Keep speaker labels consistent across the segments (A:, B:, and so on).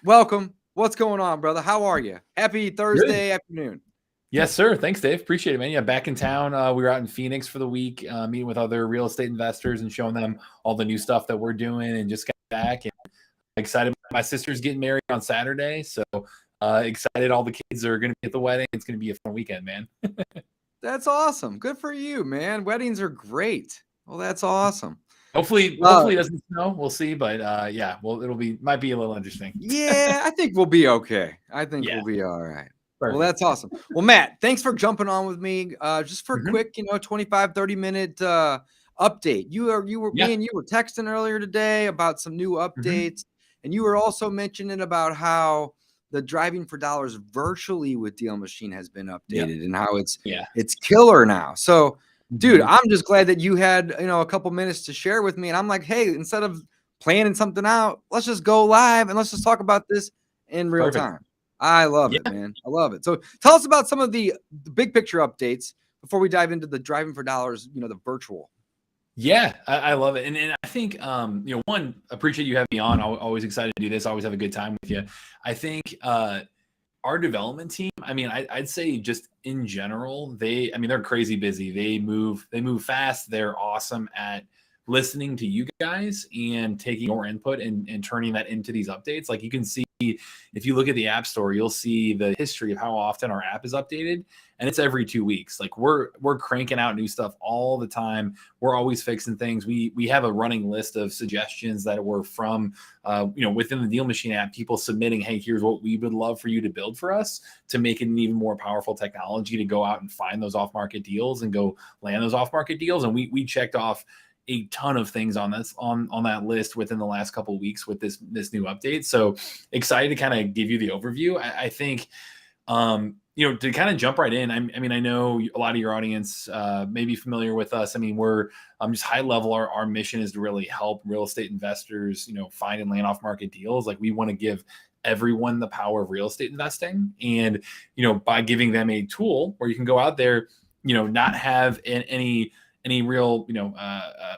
A: Welcome. What's going on, brother? How are you? Happy
B: Good.
A: Thursday afternoon.
B: Yes, sir. Thanks, Dave. Appreciate it, man. Yeah, back in town. We were out in Phoenix for the week, meeting with other real estate investors and showing them all the new stuff that we're doing, and just got back and excited. My sister's getting married on Saturday, so excited. All the kids are going to be at the wedding. It's going to be a fun weekend, man.
A: That's awesome. Good for you, man. Weddings are great. Well, that's awesome.
B: Hopefully it doesn't snow. We'll see, but yeah, well, might be a little interesting.
A: Yeah, I think we'll be okay. I think
B: Yeah,
A: we'll be all right. Well,
B: perfect.
A: that's awesome. Well, Matt, thanks for jumping on with me. Just for a
B: Mhm.
A: quick, 25, 30-minute update. Me
B: Yeah.
A: and you were texting earlier today about some new
B: Mhm.
A: updates, and you were also mentioning about how the driving for dollars virtually with Deal Machine has been
B: Yep.
A: updated and how
B: Yeah.
A: it's killer now. So, dude,
B: Mhm.
A: I'm just glad that you had, a couple minutes to share with me. And I'm like, hey, instead of planning something out, let's just go live and let's just talk about this in real
B: Perfect.
A: time. I love it,
B: Yeah.
A: man. I love it. So tell us about some of the big picture updates before we dive into the driving for dollars, the virtual.
B: Yeah, I love it. And I think, one, appreciate you having me on. Always excited to do this. Always have a good time with you. I think our development team, I'd say just in general, they're crazy busy. They move fast. They're awesome at listening to you guys and taking your input and turning that into these updates. Like you can see, if you look at the app store, you'll see the history of how often our app is updated, and it's every 2 weeks. Like we're cranking out new stuff all the time. We're always fixing things. We have a running list of suggestions that were from within the Deal Machine app, people submitting, hey, here's what we would love for you to build for us to make it an even more powerful technology to go out and find those off-market deals and go land those off-market deals. And we checked off a ton of things on that list within the last couple of weeks with this new update. So excited to kind of give you the overview. I think to kind of jump right in, I know a lot of your audience may be familiar with us. We're just high level. Our mission is to really help real estate investors, find and land off market deals. Like we want to give everyone the power of real estate investing, and by giving them a tool where you can go out there, not have any real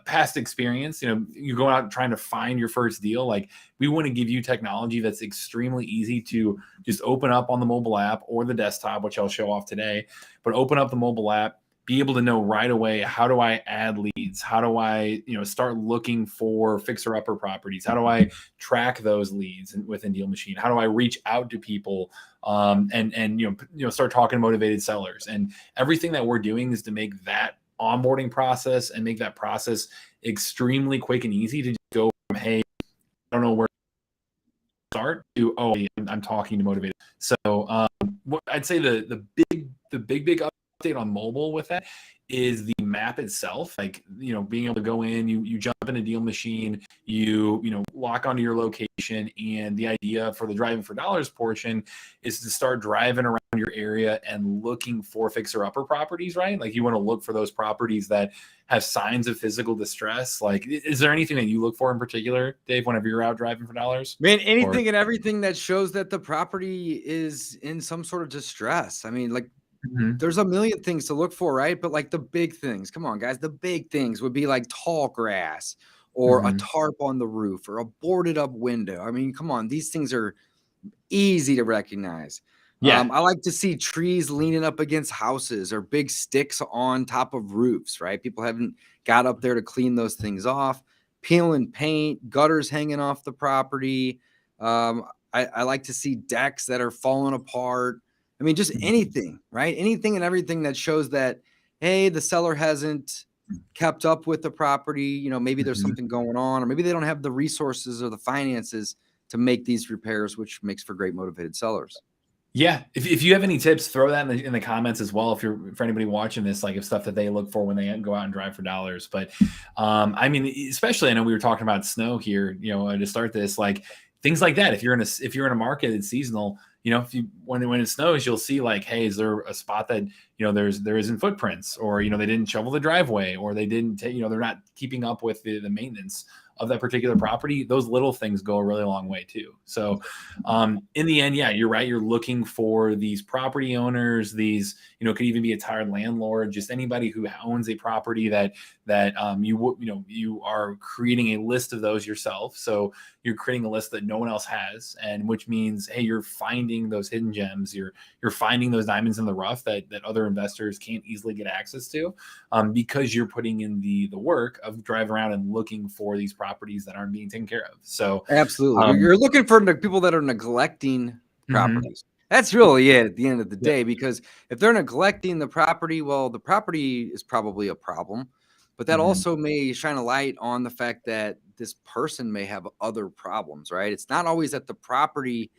B: past experience. You go out trying to find your first deal. Like we want to give you technology that's extremely easy to just open up on the mobile app or the desktop, which I'll show off today. But open up the mobile app, be able to know right away, how do I add leads? How do I start looking for fixer upper properties? How do I track those leads within Deal Machine? How do I reach out to people and start talking to motivated sellers? And everything that we're doing is to make that onboarding process and make that process extremely quick and easy to just go from, hey, I don't know where to start, to, oh, I'm talking to motivated. So I'd say the big update on mobile with that is the map itself. Like, being able to go in, you jump in a Deal Machine, you lock onto your location, and the idea for the driving for dollars portion is to start driving around your area and looking for fixer upper properties, right? Like you want to look for those properties that have signs of physical distress. Like, is there anything that you look for in particular, Dave, whenever you're out driving for dollars?
A: Man, anything and everything that shows that the property is in some sort of distress. There's a million things to look for, right? But like the big things, come on, guys, the big things would be like tall grass or a
B: Mm-hmm.
A: tarp on the roof or a boarded up window. Come on, these things are easy to recognize.
B: Yeah.
A: I like to see trees leaning up against houses or big sticks on top of roofs, right? People haven't got up there to clean those things off, peeling paint, gutters hanging off the property. I like to see decks that are falling apart. Just anything, right? Anything and everything that shows that, hey, the seller hasn't kept up with the property. Maybe there's
B: Mm-hmm.
A: something going on, or maybe they don't have the resources or the finances to make these repairs, which makes for great motivated sellers.
B: Yeah, if you have any tips, throw that in the comments as well. For anybody watching this, like if stuff that they look for when they go out and drive for dollars. But especially I know we were talking about snow here, to start this, like things like that. If you're in a market that's seasonal, if you when it snows, you'll see like, hey, is there a spot that there isn't footprints, or they didn't shovel the driveway, or they didn't they're not keeping up with the maintenance of that particular property, those little things go a really long way too. So in the end, yeah, you're right. You're looking for these property owners, these, could even be a tired landlord, just anybody who owns a property that you are creating a list of those yourself. So you're creating a list that no one else has, and which means, hey, you're finding those hidden gems. You're finding those diamonds in the rough that other investors can't easily get access to, because you're putting in the work of driving around and looking for these properties that aren't being taken care of. So
A: absolutely, you're looking for the people that are neglecting properties. That's really it at the end of the day, because if they're neglecting the property, well, the property is probably a problem, but that also may shine a light on the fact that this person may have other problems, right? It's not always that the property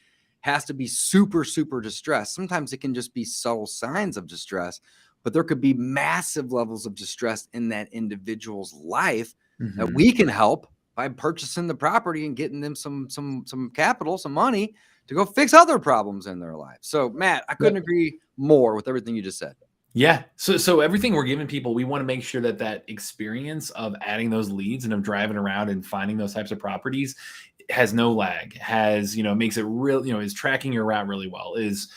A: has to be super, super distressed. Sometimes it can just be subtle signs of distress, but there could be massive levels of distress in that individual's life that we can help by purchasing the property and getting them some capital, some money to go fix other problems in their life. So, Matt, I couldn't agree more with everything you just said.
B: Yeah. So everything we're giving people, we want to make sure that experience of adding those leads and of driving around and finding those types of properties has no lag, makes it real, is tracking your route really well, is,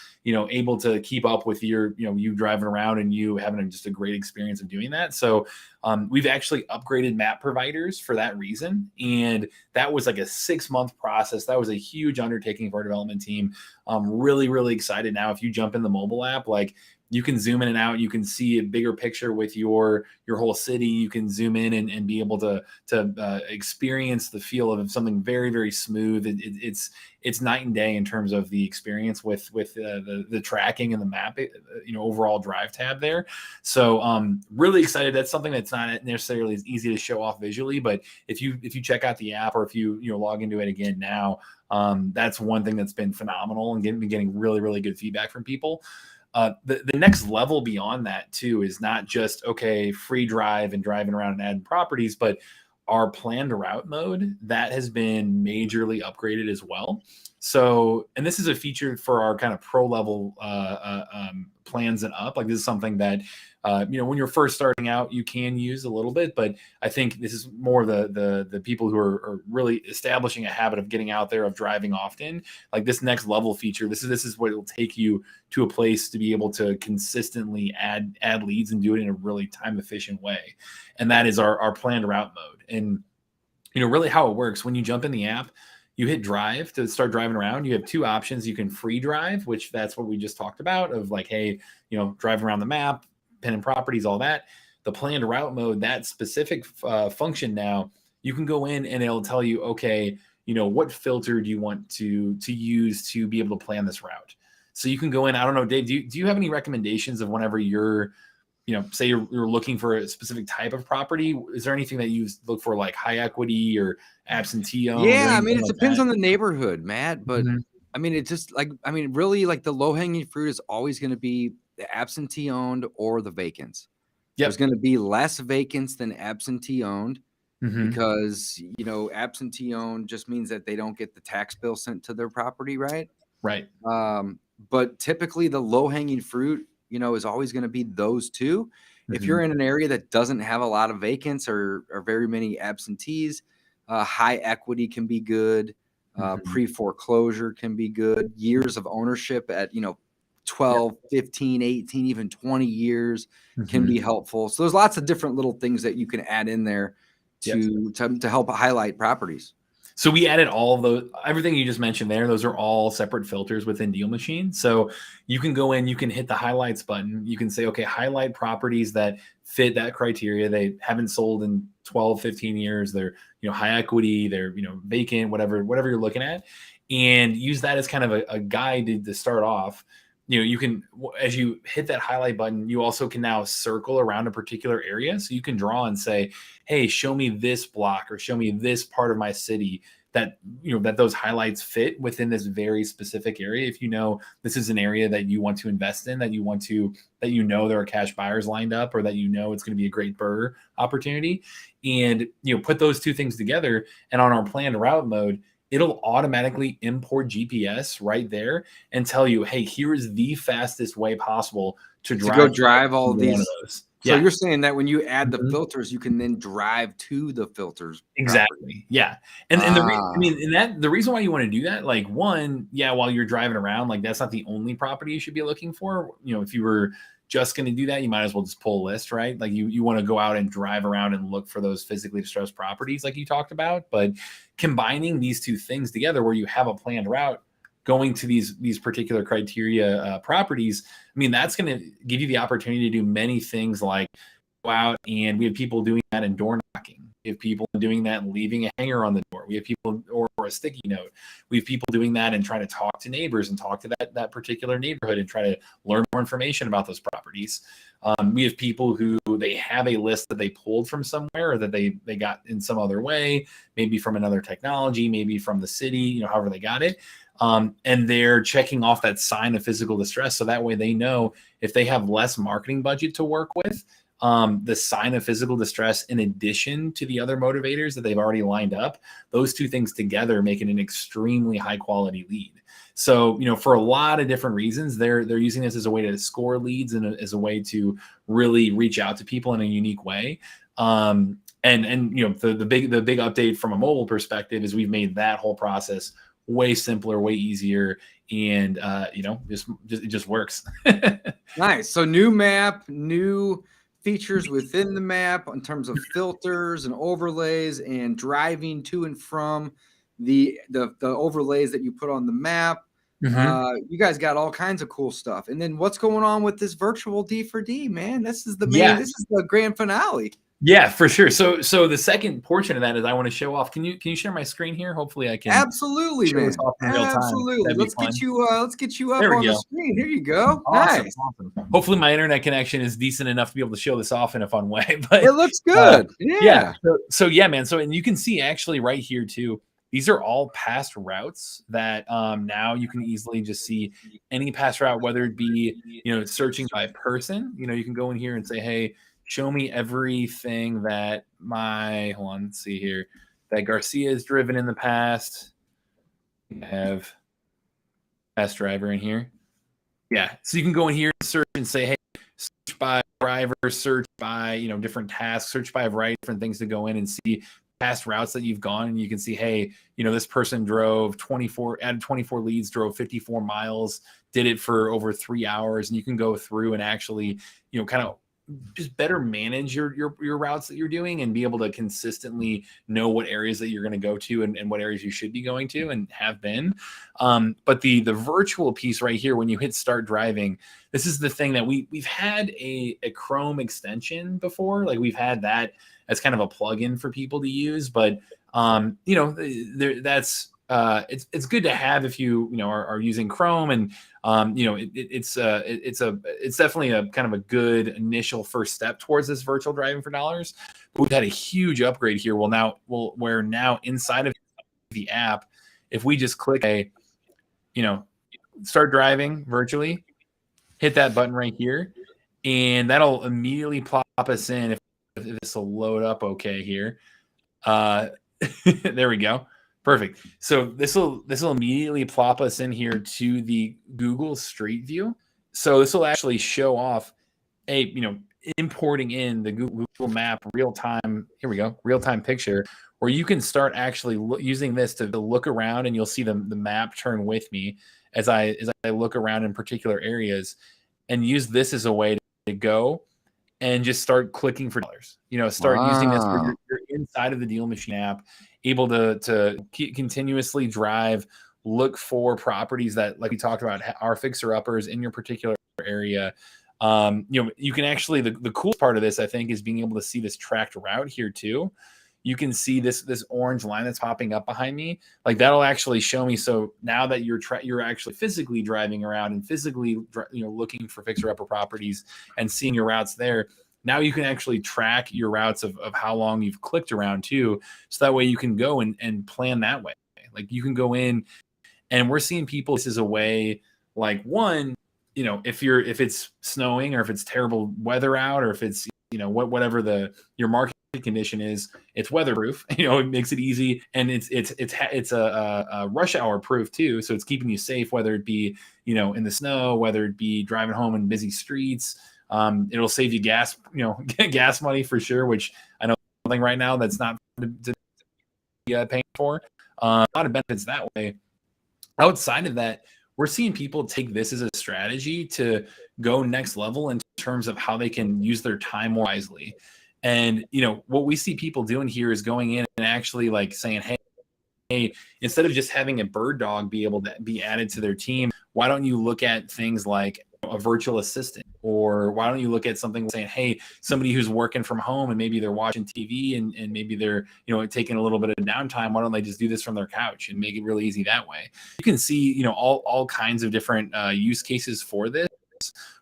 B: able to keep up with your, you driving around and you having just a great experience of doing that. So we've actually upgraded map providers for that reason. And that was like a 6-month process. That was a huge undertaking for our development team. Really, really excited now. If you jump in the mobile app, like, you can zoom in and out. You can see a bigger picture with your whole city. You can zoom in and be able to experience the feel of something very, very smooth. It's night and day in terms of the experience with the tracking and the map, overall drive tab there. So really excited. That's something that's not necessarily as easy to show off visually, but if you check out the app, or if you log into it again now, that's one thing that's been phenomenal and getting really, really good feedback from people. The next level beyond that too is not just, okay, free drive and driving around and adding properties, but our planned route mode that has been majorly upgraded as well. So, and this is a feature for our kind of pro level plans and up. Like, this is something that when you're first starting out, you can use a little bit, but I think this is more the people who are really establishing a habit of getting out there, of driving often. Like, this next level feature, this is what it'll take you to a place to be able to consistently add leads and do it in a really time efficient way. And that is our planned route mode. And really how it works, when you jump in the app, you hit drive to start driving around. You have two options. You can free drive, which that's what we just talked about, of like, hey, driving around the map, pinning properties, all that. The planned route mode, that specific function, now you can go in and it'll tell you, okay, what filter do you want to use to be able to plan this route? So you can go in. I don't know, Dave, do you have any recommendations of whenever you're, say you're looking for a specific type of property? Is there anything that you look for, like high equity or absentee owned?
A: Yeah, I mean, it depends on the neighborhood, Matt, but I mean, it just really, like, the low hanging fruit is always going to be the absentee owned or the vacants. Yep. There's going to be less vacants than absentee owned because, absentee owned just means that they don't get the tax bill sent to their property, right?
B: Right.
A: But typically the low hanging fruit, is always going to be those two. If you're in an area that doesn't have a lot of vacants or very many absentees, high equity can be good. Pre-foreclosure can be good. Years of ownership at, 12, 15, 18, even 20 years can be helpful. So there's lots of different little things that you can add in there to help highlight properties.
B: So we added all of those, everything you just mentioned there. Those are all separate filters within Deal Machine. So you can go in, you can hit the highlights button. You can say, okay, highlight properties that fit that criteria. They haven't sold in 12, 15 years. They're, high equity, they're, vacant, whatever you're looking at, and use that as kind of a guide to start off. You can, as you hit that highlight button, you also can now circle around a particular area. So you can draw and say, hey, show me this block or show me this part of my city that, that those highlights fit within this very specific area. If this is an area that you want to invest in, that there are cash buyers lined up, or that it's going to be a great burr opportunity, and, put those two things together. And on our planned route mode, it'll automatically import GPS right there and tell you, hey, here is the fastest way possible to
A: go drive all of these, So you're saying that when you add the
B: Mhm.
A: filters, you can then drive to the filters property.
B: Exactly. Yeah. And the reason why you want to do that, like, one, yeah, while you're driving around, like, that's not the only property you should be looking for. If you were just going to do that, you might as well just pull a list, right? Like, you want to go out and drive around and look for those physically distressed properties like you talked about. But combining these two things together, where you have a planned route going to these particular criteria properties, I mean, that's going to give you the opportunity to do many things, like go out, and we have people doing that in door knocking. We have people doing that and leaving a hanger on the door. We have people, or a sticky note. We have people doing that and trying to talk to neighbors and talk to that particular neighborhood and try to learn more information about those properties. We have people who they have a list that they pulled from somewhere, or that they got in some other way, maybe from another technology, maybe from the city, however they got it. And they're checking off that sign of physical distress. So that way they know if they have less marketing budget to work with, the sign of physical distress, in addition to the other motivators that they've already lined up, those two things together make it an extremely high quality lead. So, for a lot of different reasons, they're using this as a way to score leads and as a way to really reach out to people in a unique way. And the big update from a mobile perspective is we've made that whole process way simpler, way easier, and it just works.
A: Nice. So new map, new features within the map in terms of filters and overlays and driving to and from the overlays that you put on the map. You guys got all kinds of cool stuff. And then what's going on with this virtual D4D, man? This is the main, this is the grand finale.
B: Yeah, for sure. So the second portion of that is I want to show off. Can you share my screen here? Hopefully I can.
A: Absolutely,
B: show
A: man.
B: this off in real time.
A: Absolutely. Let's get you up
B: There we
A: on
B: go.
A: the screen. Here you go.
B: Awesome,
A: Nice.
B: awesome. Hopefully my internet connection is decent enough to be able to show this off in a fun way. But
A: It looks good.
B: yeah. So yeah, man. So, and you can see actually right here too, these are all past routes that now you can easily just see any past route, whether it be, searching by person. You can go in here and say, hey, show me everything that let's see here, that Garcia has driven in the past. I have past driver in here. Yeah. So you can go in here and search and say, hey, search by driver, search by, different tasks, search by a variety of different things to go in and see past routes that you've gone. And you can see, hey, this person drove 24 leads, drove 54 miles, did it for over 3 hours. And you can go through and actually, kind of just better manage your routes that you're doing and be able to consistently know what areas that you're going to go to and what areas you should be going to and have been. But the virtual piece right here, when you hit start driving, this is the thing that we've had a Chrome extension before. Like, we've had that as kind of a plugin for people to use, but that's it's good to have if you are using Chrome, and it's definitely a kind of a good initial first step towards this virtual driving for dollars. But we've had a huge upgrade here. Where now inside of the app, if we just click start driving virtually, hit that button right here, and that'll immediately plop us in. If this will load up okay here, there we go. Perfect. So this will immediately plop us in here to the Google Street View. So this will actually show off importing in the Google Map real-time. Here we go, real-time picture, where you can start actually using this to look around, and you'll see the map turn with me as I look around in particular areas, and use this as a way to go and just start clicking for dollars. Start using this where you're inside of the Deal Machine app, able to continuously drive, look for properties that, like we talked about, are fixer-uppers in your particular area. You can actually, the coolest part of this, I think, is being able to see this tracked route here too. You can see this orange line that's popping up behind me. Like, that'll actually show me. So now that you're actually physically driving around and physically looking for fixer-upper properties and seeing your routes there, now you can actually track your routes of how long you've clicked around too. So that way you can go and plan that way. Like, you can go in, and we're seeing people, this is a way, like, one, if it's snowing, or if it's terrible weather out, or if it's, whatever your market condition is, it's weatherproof. It makes it easy, and it's a rush hour proof too. So it's keeping you safe, whether it be in the snow, whether it be driving home in busy streets, It'll save you gas, gas money for sure, which I know something right now that's not to be paying for. A lot of benefits that way. Outside of that, we're seeing people take this as a strategy to go next level in terms of how they can use their time more wisely. And, what we see people doing here is going in and actually like saying, hey, instead of just having a bird dog be able to be added to their team, why don't you look at things like a virtual assistant? Or why don't you look at something saying, hey, somebody who's working from home and maybe they're watching TV and maybe they're, taking a little bit of downtime. Why don't they just do this from their couch and make it really easy that way? You can see, all kinds of different use cases for this,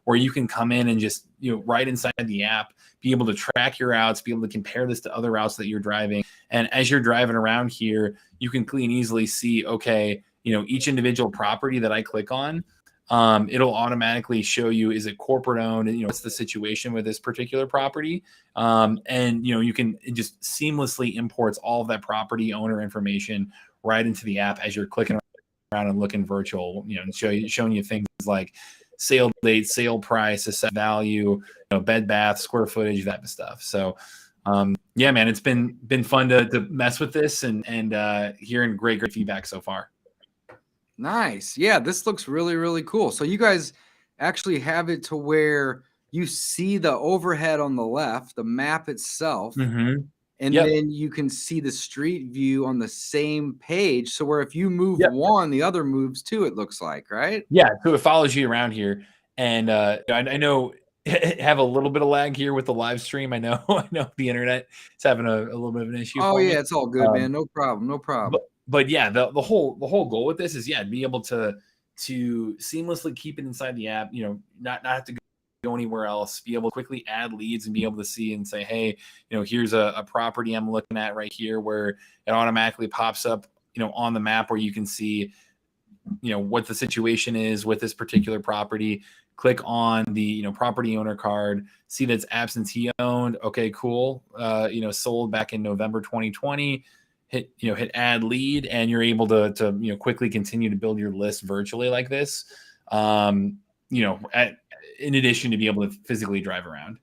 B: where you can come in and just, right inside the app, be able to track your routes, be able to compare this to other routes that you're driving. And as you're driving around here, you can clean easily see, okay, each individual property that I click on, it'll automatically show you, is it corporate owned, and what's the situation with this particular property, and you can, it just seamlessly imports all of that property owner information right into the app as you're clicking around and looking virtual, and showing you things like sale date, sale price, assessed value, bed bath, square footage, that stuff. So yeah, man, it's been fun to mess with this and hearing great feedback so far.
A: Nice. Yeah, this looks really, really cool. So you guys actually have it to where you see the overhead on the left, the map itself, and then you can see the street view on the same page. So where if you move one, the other moves too, it looks like, right?
B: Yeah. So it follows you around here. And I know have a little bit of lag here with the live stream. I know the internet is having a little bit of an issue.
A: Oh yeah, it's all good, man. No problem.
B: But yeah, the whole goal with this is be able to seamlessly keep it inside the app, not have to go anywhere else, be able to quickly add leads and be able to see and say, hey, here's a property I'm looking at right here, where it automatically pops up, on the map where you can see, what the situation is with this particular property. Click on the, property owner card, see that's absentee owned. Okay, cool. Sold back in November 2020. Hit add lead, and you're able to quickly continue to build your list virtually like this. In addition to be able to physically drive around.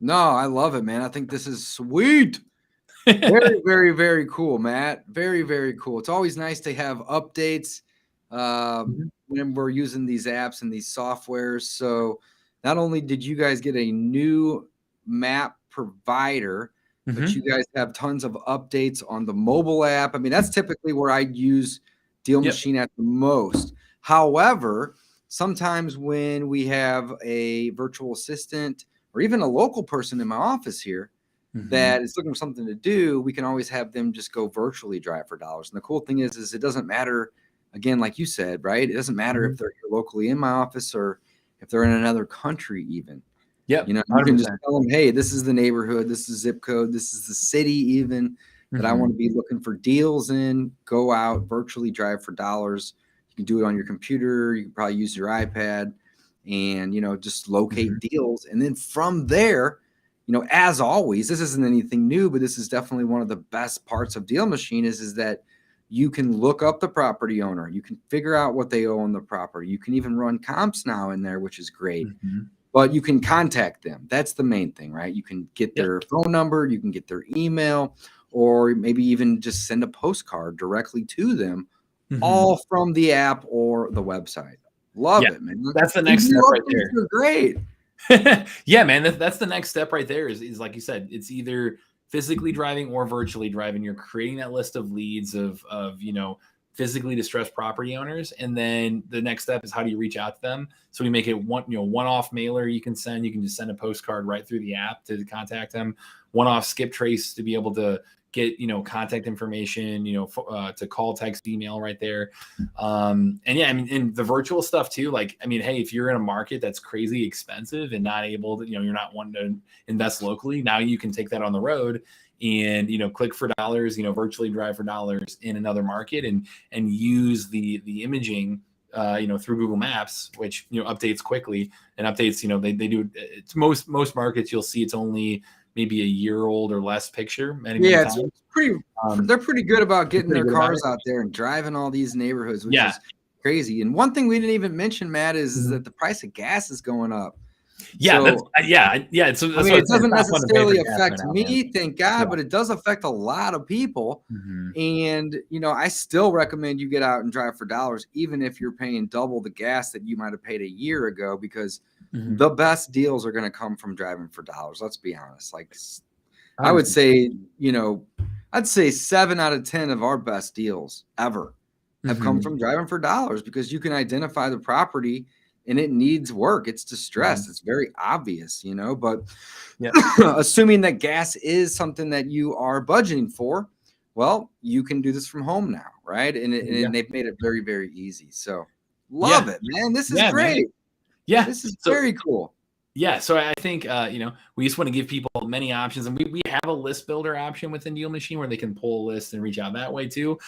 A: No, I love it, man. I think this is sweet. Very, very, very cool, Matt. Very, very cool. It's always nice to have updates when we're using these apps and these softwares. So not only did you guys get a new map provider, but you guys have tons of updates on the mobile app. I mean, that's typically where I use Deal Machine at the most. However, sometimes when we have a virtual assistant or even a local person in my office here that is looking for something to do, we can always have them just go virtually drive for dollars. And the cool thing is it doesn't matter, again, like you said, right? It doesn't matter if they're here locally in my office or if they're in another country even.
B: Yeah,
A: you can just tell them, hey, this is the neighborhood, this is zip code, this is the city even that I want to be looking for deals in. Go out, virtually drive for dollars. You can do it on your computer. You can probably use your iPad and, just locate deals. And then from there, as always, this isn't anything new, but this is definitely one of the best parts of Deal Machine is that you can look up the property owner. You can figure out what they owe on the property. You can even run comps now in there, which is great. But you can contact them. That's the main thing, right? You can get their phone number, you can get their email, or maybe even just send a postcard directly to them, all from the app or the website. Love it, man.
B: That's the next step right there.
A: They're great.
B: Yeah, man. That's the next step right there is like you said, it's either physically driving or virtually driving. You're creating that list of leads of physically distressed property owners. And then the next step is how do you reach out to them? So we make it one-off mailer you can send. You can just send a postcard right through the app to contact them. One-off Skiptrace to be able to get, contact information, to call, text, email right there. And and the virtual stuff too, hey, if you're in a market that's crazy expensive and not able to, you're not wanting to invest locally, now you can take that on the road and, click for dollars, virtually drive for dollars in another market and use the imaging, through Google Maps, which, updates quickly and updates, they do it's most markets. You'll see it's only maybe a year old or less picture.
A: Yeah, it's pretty. They're pretty good about getting their cars out there and driving all these neighborhoods, which is crazy. And one thing we didn't even mention, Matt, is that the price of gas is going up.
B: Yeah, that's
A: So
B: yeah. So
A: I
B: that's
A: mean,
B: what
A: it
B: I'm saying. It's
A: doesn't
B: not fun to pay for
A: necessarily
B: gas right
A: affect
B: now, man.
A: me, thank God,
B: Yeah.
A: but it does affect a lot of people.
B: Mm-hmm.
A: And, I still recommend you get out and drive for dollars, even if you're paying double the gas that you might have paid a year ago, because
B: Mm-hmm.
A: the best deals are going to come from driving for dollars. Let's be honest. Like, I would
B: 100%.
A: say, I'd say 7 out of 10 of our best deals ever have come
B: Mm-hmm.
A: from driving for dollars, because you can identify the property and it needs work. It's distressed. It's very obvious, but
B: Yeah.
A: assuming that gas is something that you are budgeting for, well, you can do this from home now, right? And they've made it very, very easy. So love
B: Yeah.
A: it, man. This is
B: Yeah, man.
A: great.
B: Yeah.
A: This is
B: So
A: very cool.
B: yeah, so I think we just want to give people many options, and we have a list builder option within Deal Machine where they can pull a list and reach out that way too.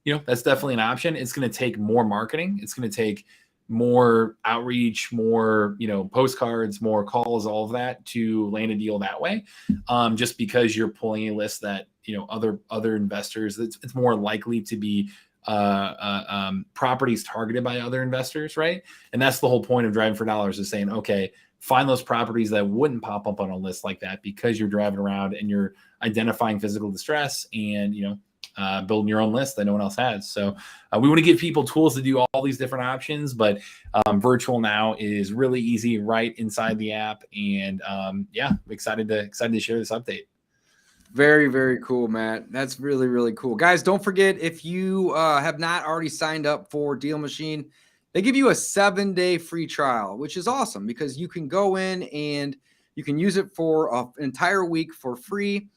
B: That's definitely an option. It's going to take more marketing. It's going to take more outreach, more postcards, more calls, all of that to land a deal that way. Just because you're pulling a list that other investors, it's more likely to be properties targeted by other investors, right? And that's the whole point of driving for dollars, is saying, okay, find those properties that wouldn't pop up on a list like that, because you're driving around and you're identifying physical distress and building your own list that no one else has. So we want to give people tools to do all these different options, but virtual now is really easy right inside the app. And excited to share this update.
A: Very, very cool, Matt. That's really, really cool. Guys, don't forget, if you have not already signed up for Deal Machine, they give you a 7-day free trial, which is awesome, because you can go in and you can use it for an entire week for free.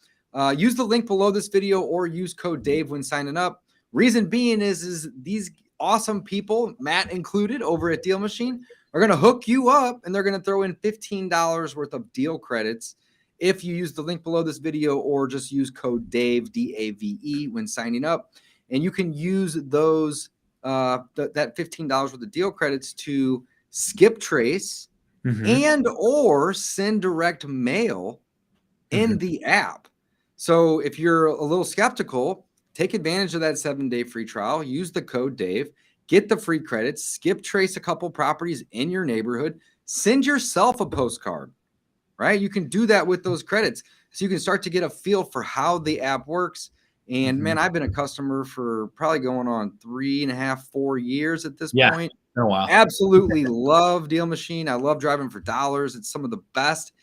A: Use the link below this video or use code Dave when signing up. Reason being is these awesome people, Matt included, over at Deal Machine, are going to hook you up, and they're going to throw in $15 worth of deal credits if you use the link below this video, or just use code Dave, DAVE, when signing up. And you can use those that $15 worth of deal credits to Skiptrace and or send direct mail in the app. So if you're a little skeptical, take advantage of that 7-day free trial. Use the code Dave, get the free credits, Skiptrace a couple properties in your neighborhood, send yourself a postcard, right? You can do that with those credits. So you can start to get a feel for how the app works. And man, I've been a customer for probably going on 3.5, 4 years at this point.
B: Oh, wow.
A: Absolutely love Deal Machine. I love driving for dollars. It's some of the best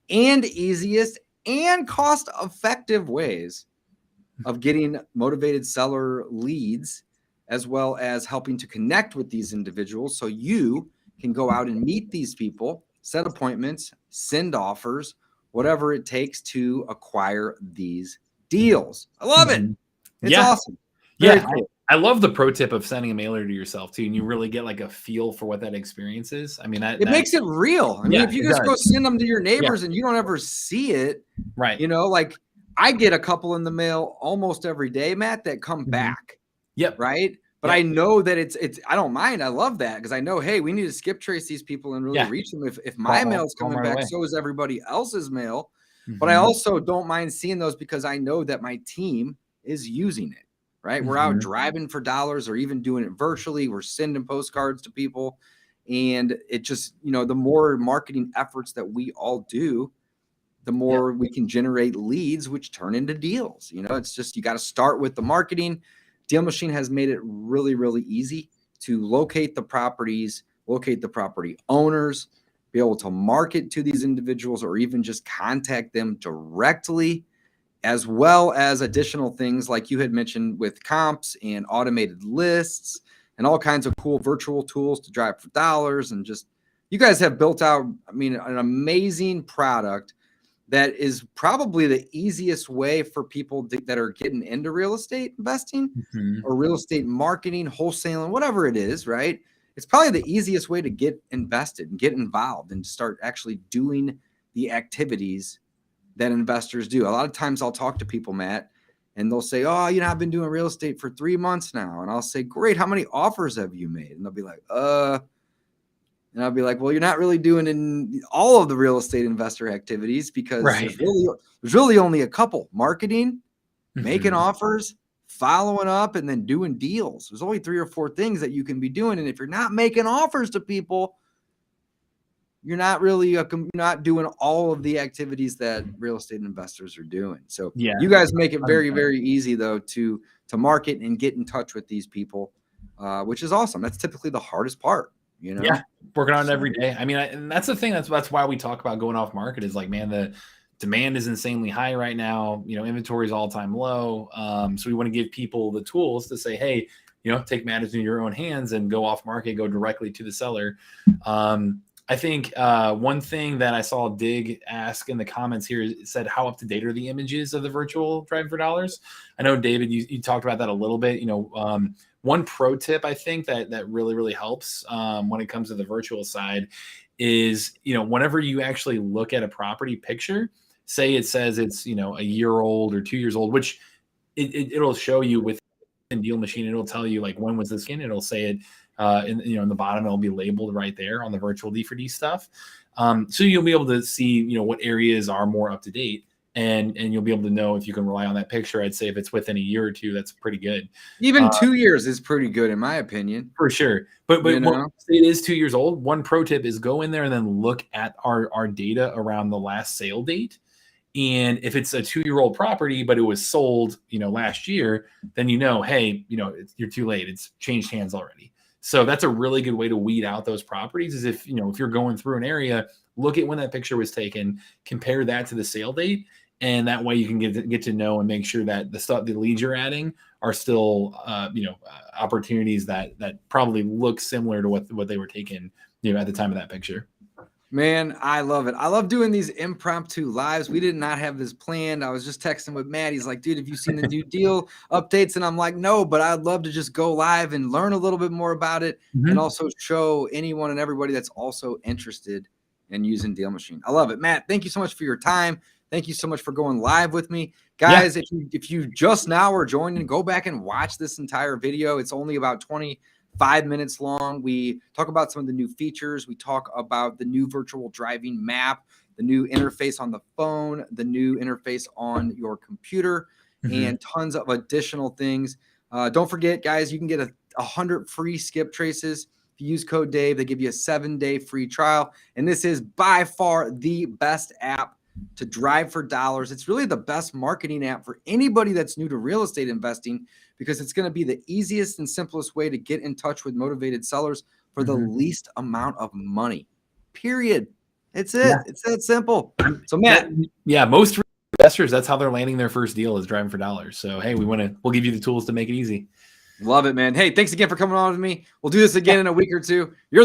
A: and easiest and cost-effective ways of getting motivated seller leads, as well as helping to connect with these individuals so you can go out and meet these people, set appointments, send offers, whatever it takes to acquire these deals. I love it. It's awesome. Very cool.
B: I love the pro tip of sending a mailer to yourself too, and you really get like a feel for what that experience is. I mean, that
A: makes it real. I mean, if you just go send them to your neighbors and you don't ever see it,
B: right?
A: Like I get a couple in the mail almost every day, Matt, that come back.
B: Yep.
A: Right. But I know that it's I don't mind. I love that, because I know, hey, we need to skip trace these people and really reach them. If my mail is coming back, so is everybody else's mail. But I also don't mind seeing those, because I know that my team is using it. Right. We're out driving for dollars, or even doing it virtually. We're sending postcards to people. And it just, the more marketing efforts that we all do, the more we can generate leads, which turn into deals. It's just, you got to start with the marketing. Deal Machine has made it really, really easy to locate the properties, locate the property owners, be able to market to these individuals, or even just contact them directly, as well as additional things like you had mentioned with comps and automated lists and all kinds of cool virtual tools to drive for dollars. And just, you guys have built out, an amazing product that is probably the easiest way for people that are getting into real estate investing or real estate marketing, wholesaling, whatever it is, right? It's probably the easiest way to get invested and get involved and start actually doing the activities that investors do. A lot of times I'll talk to people, Matt, and they'll say, oh, I've been doing real estate for 3 months now. And I'll say, great, how many offers have you made? And they'll be like, and I'll be like, well, you're not really doing in all of the real estate investor activities, because there's really only a couple: marketing, making offers, following up, and then doing deals. There's only 3 or 4 things that you can be doing. And if you're not making offers to people, you're not really you're not doing all of the activities that real estate investors are doing. So
B: Yeah.
A: you guys make it very,
B: 100%.
A: very easy though to market and get in touch with these people, which is awesome. That's typically the hardest part, you know?
B: Yeah, working on it every day. I mean, and that's the thing. That's why we talk about going off market. Is like, man, the demand is insanely high right now. You know, inventory is all time low. So we want to give people the tools to say, hey, you know, take matters in your own hands and go off market, go directly to the seller. I think one thing that I saw Dig ask in the comments here said, how up to date are the images of the virtual driving for dollars? I know, David, you talked about that a little bit. You know, one pro tip I think that really, really helps when it comes to the virtual side is, you know, whenever you actually look at a property picture, say it says it's, you know, a year old or 2 years old, which it'll show you with Deal Machine. It'll tell you like, when was this in? It'll say it in the bottom. It'll be labeled right there on the virtual D4D stuff. So you'll be able to see, you know, what areas are more up to date, and you'll be able to know if you can rely on that picture. I'd say if it's within a year or two, that's pretty good.
A: Even 2 years is pretty good in my opinion.
B: For sure. But
A: You know?
B: it is 2 years old. One pro tip is go in there and then look at our data around the last sale date. And if it's a 2-year-old property, but it was sold, you know, last year, then you know, hey, you know, you're too late. It's changed hands already. So that's a really good way to weed out those properties. Is if, you know, if you're going through an area, look at when that picture was taken, compare that to the sale date, and that way you can get to know and make sure that the leads you're adding are still, opportunities that probably look similar to what they were taken, you know, at the time of that picture.
A: Man, I love it. I love doing these impromptu lives. We did not have this planned. I was just texting with Matt. He's like, dude, have you seen the new deal updates? And I'm like, no, but I'd love to just go live and learn a little bit more about it, and also show anyone and everybody that's also interested in using Deal Machine. I love it. Matt, thank you so much for your time. Thank you so much for going live with me. Guys, if you just now are joining, go back and watch this entire video. It's only about 25 minutes long. We talk about some of the new features. We talk about the new virtual driving map, the new interface on the phone, the new interface on your computer, and tons of additional things. Don't forget, guys, you can get 100 free skip traces. If you use code Dave, they give you a 7-day free trial. And this is by far the best app to drive for dollars. It's really the best marketing app for anybody that's new to real estate investing, because it's going to be the easiest and simplest way to get in touch with motivated sellers for the least amount of money, period. It's it. Yeah. It's that simple. So Matt,
B: most investors, that's how they're landing their first deal, is driving for dollars. So, hey, we'll give you the tools to make it easy.
A: Love it, man. Hey, thanks again for coming on with me. We'll do this again in a week or two. You're the